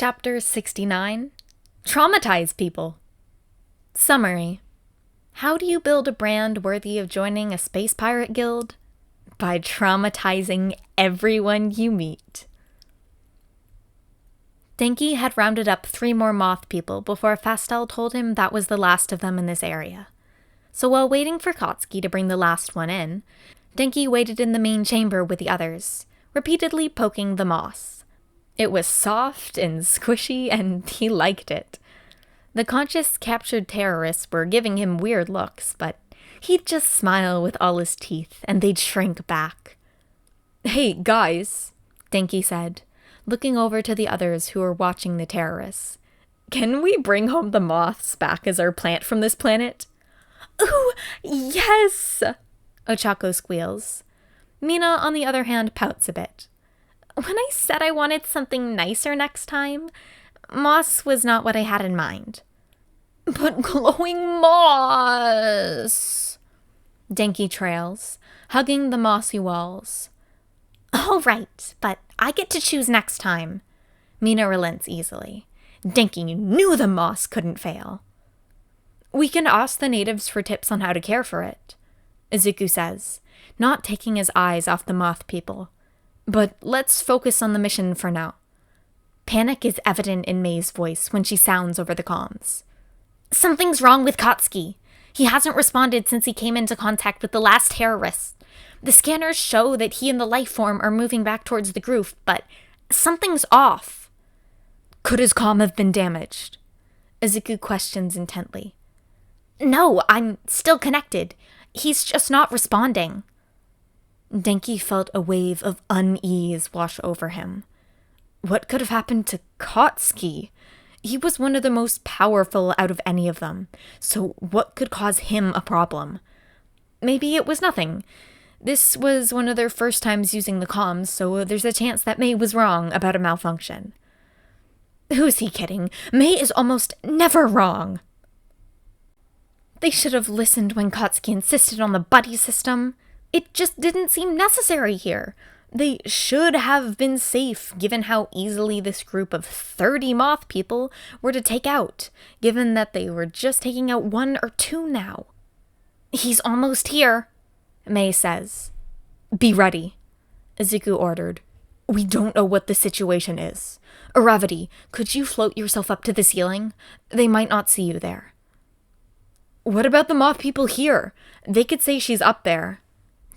Chapter 69. Traumatize People. Summary. How do you build a brand worthy of joining a space pirate guild? By traumatizing everyone you meet. Denki had rounded up 3 more moth people before Fastel told him that was the last of them in this area. So while waiting for Katsuki to bring the last one in, Denki waited in the main chamber with the others, repeatedly poking the moss. It was soft and squishy, and he liked it. The conscious captured terrorists were giving him weird looks, but he'd just smile with all his teeth, and they'd shrink back. "Hey, guys," Denki said, looking over to the others who were watching the terrorists. "Can we bring home the moths back as our plant from this planet?" "Ooh, yes!" Ochako squeals. Mina, on the other hand, pouts a bit. "When I said I wanted something nicer next time, moss was not what I had in mind." "But glowing moss!" Denki trails, hugging the mossy walls. "All right, but I get to choose next time." Mina relents easily. Denki knew the moss couldn't fail. "We can ask the natives for tips on how to care for it," Izuku says, not taking his eyes off the moth people. "But let's focus on the mission for now." Panic is evident in Mei's voice when she sounds over the comms. "Something's wrong with Katsuki. He hasn't responded since he came into contact with the last terrorists. The scanners show that he and the life form are moving back towards the groove, but something's off." "Could his comm have been damaged?" Izuku questions intently. "No, I'm still connected. He's just not responding." Denki felt a wave of unease wash over him. What could have happened to Katsuki? He was one of the most powerful out of any of them, so what could cause him a problem? Maybe it was nothing. This was one of their first times using the comms, so there's a chance that Mei was wrong about a malfunction. Who's he kidding? Mei is almost never wrong. They should have listened when Katsuki insisted on the buddy system. It just didn't seem necessary here. They should have been safe, given how easily this group of 30 moth people were to take out, given that they were just taking out 1 or 2 now. "He's almost here," Mei says. "Be ready," Izuku ordered. "We don't know what the situation is. Uravati, could you float yourself up to the ceiling? They might not see you there." "What about the moth people here? They could say she's up there,"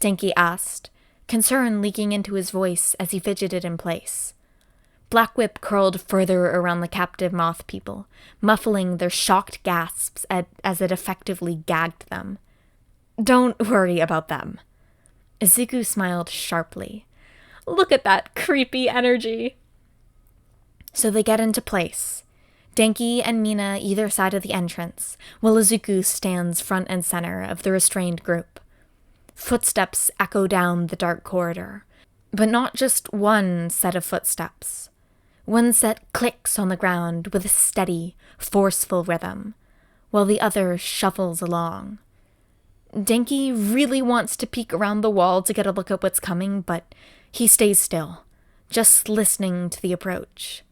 Denki asked, concern leaking into his voice as he fidgeted in place. Black Whip curled further around the captive moth people, muffling their shocked gasps as it effectively gagged them. "Don't worry about them." Izuku smiled sharply. "Look at that creepy energy." So they get into place. Denki and Mina either side of the entrance, while Izuku stands front and center of the restrained group. Footsteps echo down the dark corridor, but not just one set of footsteps. One set clicks on the ground with a steady, forceful rhythm, while the other shuffles along. Denki really wants to peek around the wall to get a look at what's coming, but he stays still, just listening to the approach.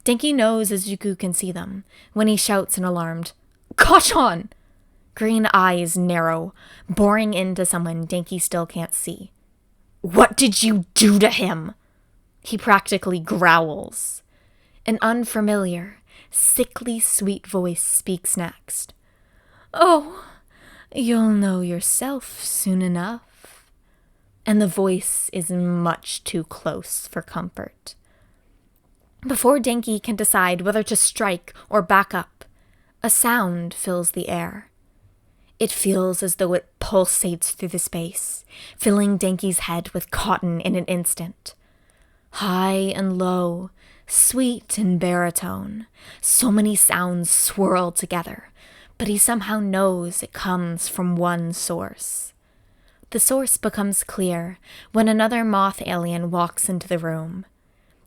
Denki knows Izuku can see them when he shouts in alarmed, "Kachan!" Green eyes narrow, boring into someone Denki still can't see. "What did you do to him?" He practically growls. An unfamiliar, sickly sweet voice speaks next. "Oh, you'll know yourself soon enough." And the voice is much too close for comfort. Before Denki can decide whether to strike or back up, a sound fills the air. It feels as though it pulsates through the space, filling Denki's head with cotton in an instant. High and low, sweet and baritone, so many sounds swirl together, but he somehow knows it comes from one source. The source becomes clear when another moth alien walks into the room.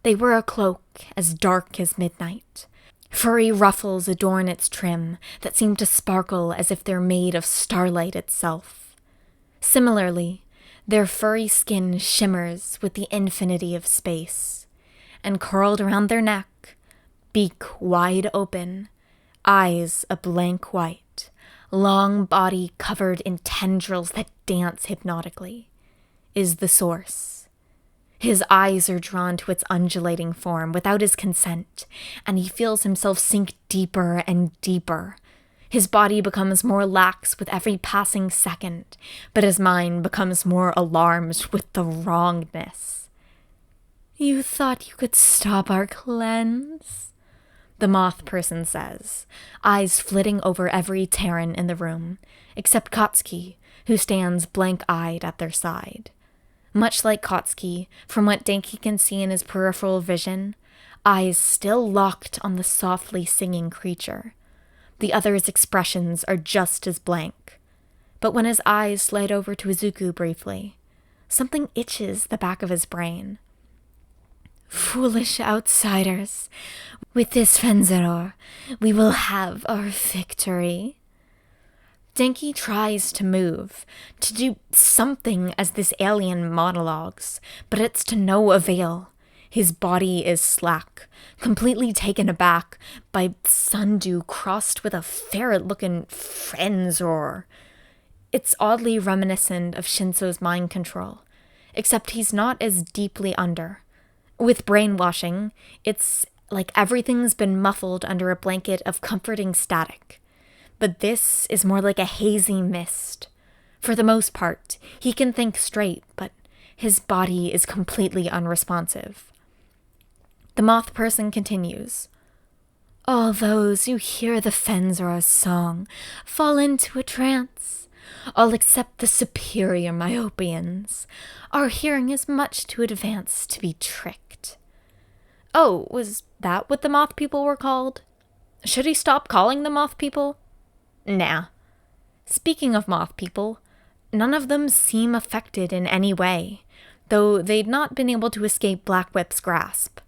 They wear a cloak as dark as midnight. Furry ruffles adorn its trim that seem to sparkle as if they're made of starlight itself. Similarly, their furry skin shimmers with the infinity of space, and curled around their neck, beak wide open, eyes a blank white, long body covered in tendrils that dance hypnotically, is the source. His eyes are drawn to its undulating form without his consent, and he feels himself sink deeper and deeper. His body becomes more lax with every passing second, but his mind becomes more alarmed with the wrongness. "You thought you could stop our cleanse?" the moth person says, eyes flitting over every Terran in the room, except Katsuki, who stands blank-eyed at their side. Much like Katsuki, from what Denki can see in his peripheral vision, eyes still locked on the softly singing creature. The other's expressions are just as blank. But when his eyes slide over to Izuku briefly, something itches the back of his brain. "Foolish outsiders, with this Fenzeror, we will have our victory." Denki tries to move, to do something as this alien monologues, but it's to no avail. His body is slack, completely taken aback by sundew crossed with a ferret-looking Fenzor. It's oddly reminiscent of Shinso's mind control, except he's not as deeply under. With brainwashing, it's like everything's been muffled under a blanket of comforting static. But this is more like a hazy mist. For the most part, he can think straight, but his body is completely unresponsive. The moth person continues. "All those who hear the Fenzor's song fall into a trance, all except the superior Myopians. Our hearing is much too advanced to be tricked." Oh, was that what the moth people were called? Should he stop calling them moth people? Nah. Speaking of moth people, none of them seem affected in any way, though they'd not been able to escape Black Whip's grasp.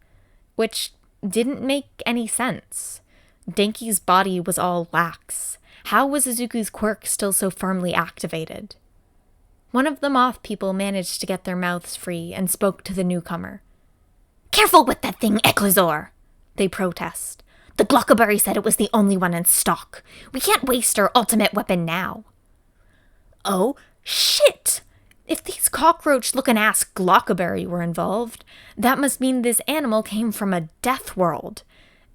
Which didn't make any sense. Denki's body was all lax. How was Izuku's quirk still so firmly activated? One of the moth people managed to get their mouths free and spoke to the newcomer. "Careful with that thing, Eclizor!" they protest. "The Glockberry said it was the only one in stock. We can't waste our ultimate weapon now." Oh, shit! If these cockroach-looking-ass Glockberry were involved, that must mean this animal came from a death world.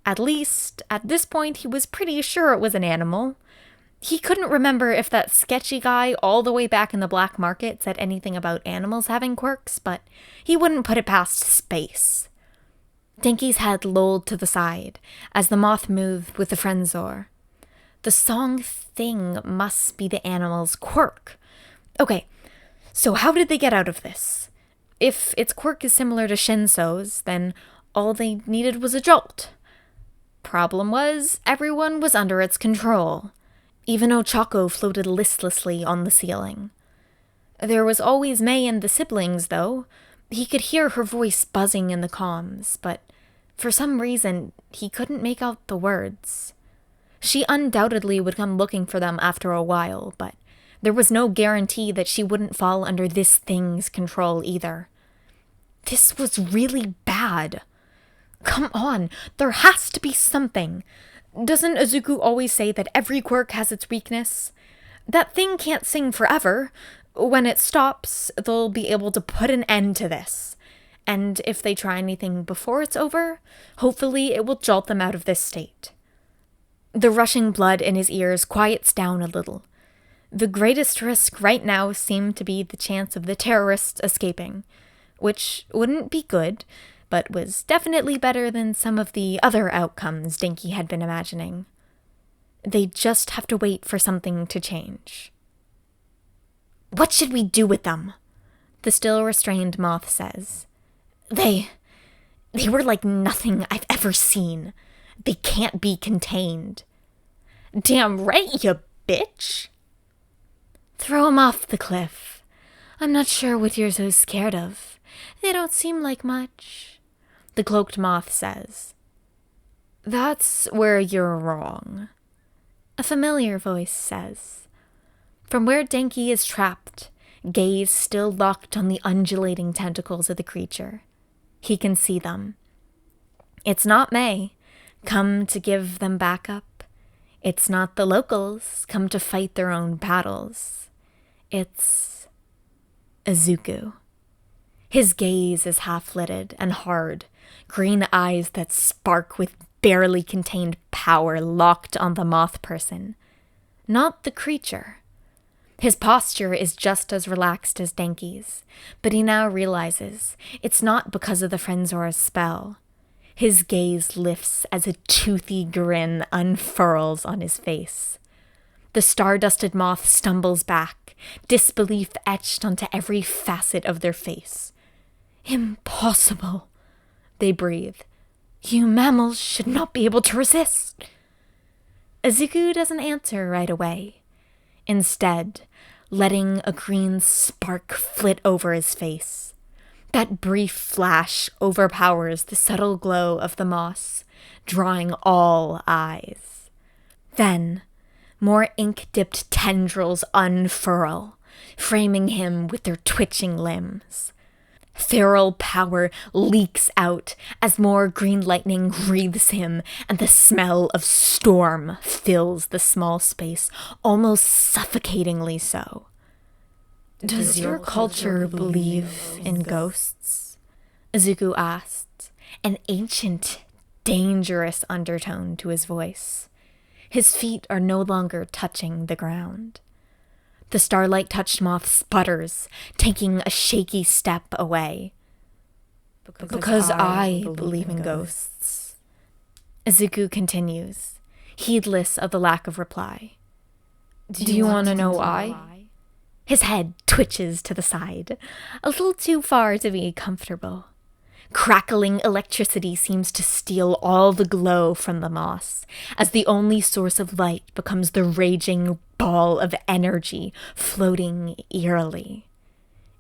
At least, at this point, he was pretty sure it was an animal. He couldn't remember if that sketchy guy all the way back in the black market said anything about animals having quirks, but he wouldn't put it past space. Denki's head lolled to the side as the moth moved with the Frenzor. The song thing must be the animal's quirk. Okay, so how did they get out of this? If its quirk is similar to Shinso's, then all they needed was a jolt. Problem was, everyone was under its control. Even Ochako floated listlessly on the ceiling. There was always Mei and the siblings, though. He could hear her voice buzzing in the comms, but for some reason, he couldn't make out the words. She undoubtedly would come looking for them after a while, but there was no guarantee that she wouldn't fall under this thing's control either. This was really bad. Come on, there has to be something. Doesn't Izuku always say that every quirk has its weakness? That thing can't sing forever. When it stops, they'll be able to put an end to this. And if they try anything before it's over, hopefully it will jolt them out of this state. The rushing blood in his ears quiets down a little. The greatest risk right now seemed to be the chance of the terrorists escaping, which wouldn't be good, but was definitely better than some of the other outcomes Denki had been imagining. They just have to wait for something to change. "What should we do with them?" the still restrained moth says. They were like nothing I've ever seen. They can't be contained." "Damn right, you bitch." "Throw 'em off the cliff. I'm not sure what you're so scared of. They don't seem like much," the cloaked moth says. "That's where you're wrong," a familiar voice says. From where Denki is trapped, gaze still locked on the undulating tentacles of the creature. He can see them. It's not Mei. come to give them backup. It's not the locals come to fight their own battles. It's Izuku. His gaze is half-lidded and hard, green eyes that spark with barely contained power locked on the moth person, not the creature. His posture is just as relaxed as Denki's, but he now realizes it's not because of the Frenzora's spell. His gaze lifts as a toothy grin unfurls on his face. The star-dusted moth stumbles back, disbelief etched onto every facet of their face. "Impossible," they breathe. "You mammals should not be able to resist." Izuku doesn't answer right away. Instead, letting a green spark flit over his face. That brief flash overpowers the subtle glow of the moss, drawing all eyes. Then, more ink-dipped tendrils unfurl, framing him with their twitching limbs. Feral power leaks out as more green lightning wreathes him, and the smell of storm fills the small space, almost suffocatingly so. "Does your culture believe in ghosts?" Izuku asked, an ancient, dangerous undertone to his voice. His feet are no longer touching the ground. The starlight-touched moth sputters, taking a shaky step away. "Because I believe in ghosts." Izuku continues, heedless of the lack of reply. "Do you want to know why?" His head twitches to the side, a little too far to be comfortable. Crackling electricity seems to steal all the glow from the moss, as the only source of light becomes the raging ball of energy floating eerily.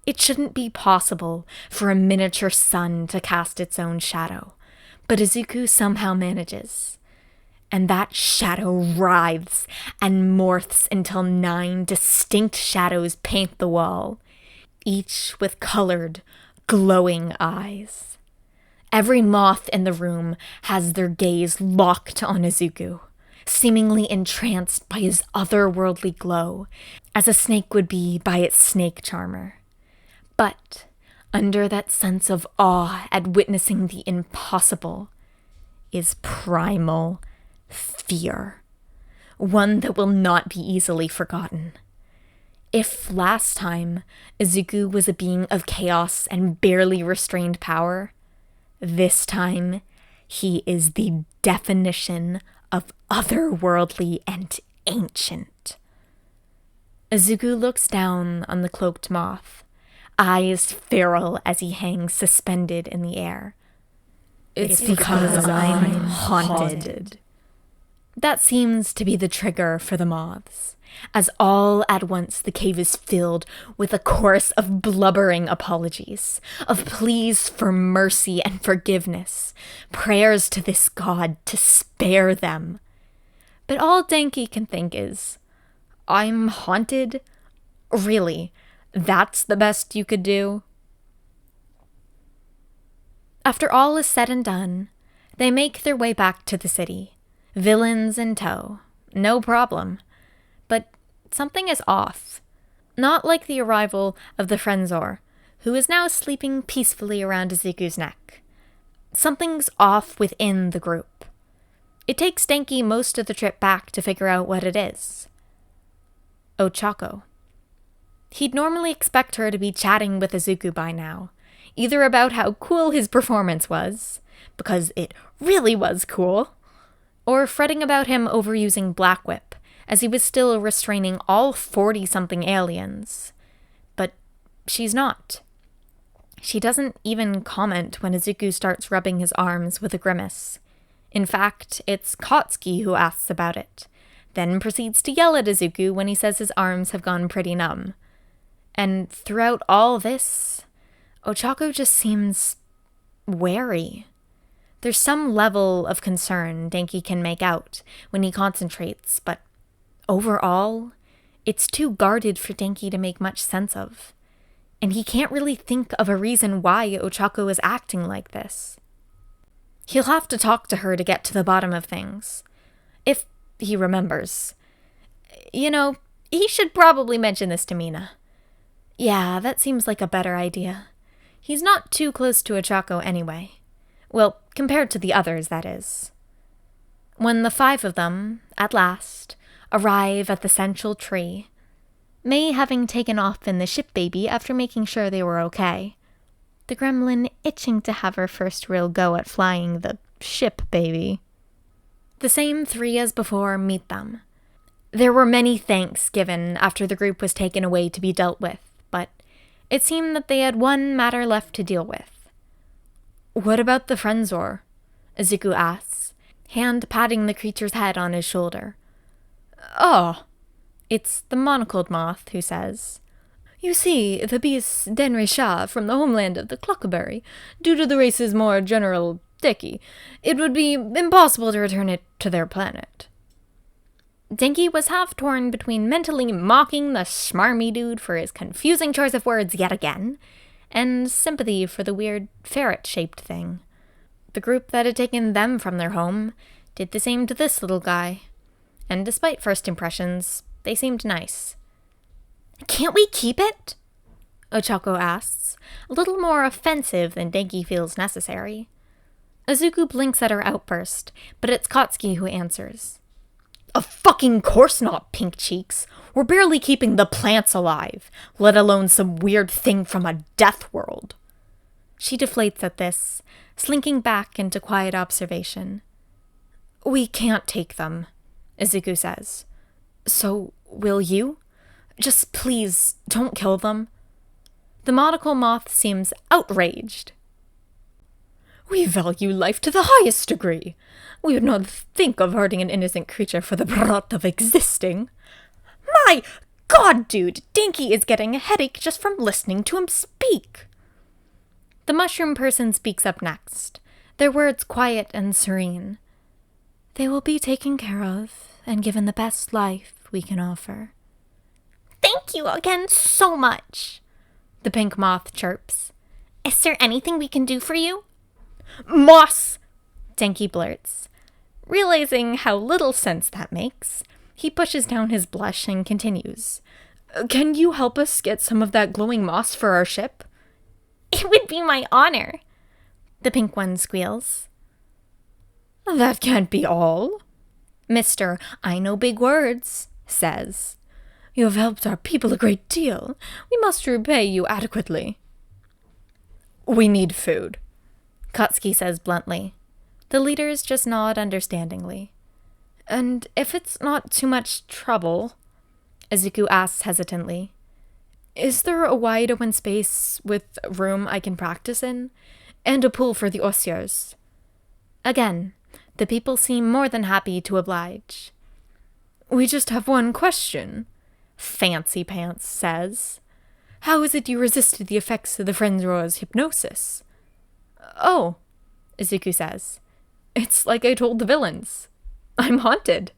It shouldn't be possible for a miniature sun to cast its own shadow, but Izuku somehow manages. And that shadow writhes and morphs until 9 distinct shadows paint the wall, each with colored, glowing eyes. Every moth in the room has their gaze locked on Izuku, seemingly entranced by his otherworldly glow, as a snake would be by its snake charmer. But under that sense of awe at witnessing the impossible is primal fear, one that will not be easily forgotten. If last time Izuku was a being of chaos and barely restrained power, this time he is the definition of otherworldly and ancient. Izuku looks down on the cloaked moth, eyes feral as he hangs suspended in the air. "It's because I'm haunted." That seems to be the trigger for the moths, as all at once the cave is filled with a chorus of blubbering apologies, of pleas for mercy and forgiveness, prayers to this god to spare them. But all Denki can think is, "I'm haunted? Really? That's the best you could do?" After all is said and done, they make their way back to the city. Villains in tow. No problem. But something is off. Not like the arrival of the Frenzor, who is now sleeping peacefully around Izuku's neck. Something's off within the group. It takes Denki most of the trip back to figure out what it is. Ochako. He'd normally expect her to be chatting with Izuku by now, either about how cool his performance was, because it really was cool, or fretting about him overusing Black Whip, as he was still restraining all 40-something aliens. But she's not. She doesn't even comment when Izuku starts rubbing his arms with a grimace. In fact, it's Katsuki who asks about it, then proceeds to yell at Izuku when he says his arms have gone pretty numb. And throughout all this, Ochako just seems wary. There's some level of concern Denki can make out when he concentrates, but overall, it's too guarded for Denki to make much sense of. And he can't really think of a reason why Ochako is acting like this. He'll have to talk to her to get to the bottom of things. If he remembers. You know, he should probably mention this to Mina. Yeah, that seems like a better idea. He's not too close to Ochako anyway. Well, compared to the others, that is. When the 5 of them, at last, arrive at the central tree, Mei having taken off in the ship baby after making sure they were okay, the gremlin itching to have her first real go at flying the ship baby. The same 3 as before meet them. There were many thanks given after the group was taken away to be dealt with, but it seemed that they had one matter left to deal with. What about the Frenzor? Izuku asks, hand patting the creature's head on his shoulder. Oh, it's the monocled moth who says, You see, the beasts Denrisha from the homeland of the Cluckerberry, due to the race's more general dicky, it would be impossible to return it to their planet. Denki was half torn between mentally mocking the smarmy dude for his confusing choice of words yet again, and sympathy for the weird ferret-shaped thing. The group that had taken them from their home did the same to this little guy, and despite first impressions, they seemed nice. Can't we keep it? Ochako asks, a little more offensive than Denki feels necessary. Izuku blinks at her outburst, but it's Katsuki who answers. Of fucking course not, Pink Cheeks. We're barely keeping the plants alive, let alone some weird thing from a death world. She deflates at this, slinking back into quiet observation. We can't take them, Izuku says. So, will you? Just please, don't kill them. The monocle moth seems outraged. We value life to the highest degree. We would not think of hurting an innocent creature for the brat of existing. My God, dude, Dinky is getting a headache just from listening to him speak. The mushroom person speaks up next, their words quiet and serene. They will be taken care of and given the best life we can offer. Thank you again so much, the pink moth chirps. Is there anything we can do for you? Moss! Denki blurts. Realizing how little sense that makes, he pushes down his blush and continues. Can you help us get some of that glowing moss for our ship? It would be my honor, the pink one squeals. That can't be all, Mr. I know big words says. You have helped our people a great deal. We must repay you adequately. We need food, Katsuki says bluntly. The leaders just nod understandingly. And if it's not too much trouble, Izuku asks hesitantly, is there a wide open space with room I can practice in? And a pool for the osiers? Again, the people seem more than happy to oblige. We just have one question, Fancy Pants says. How is it you resisted the effects of the Frenzro's hypnosis? Oh, Izuku says. It's like I told the villains. I'm haunted.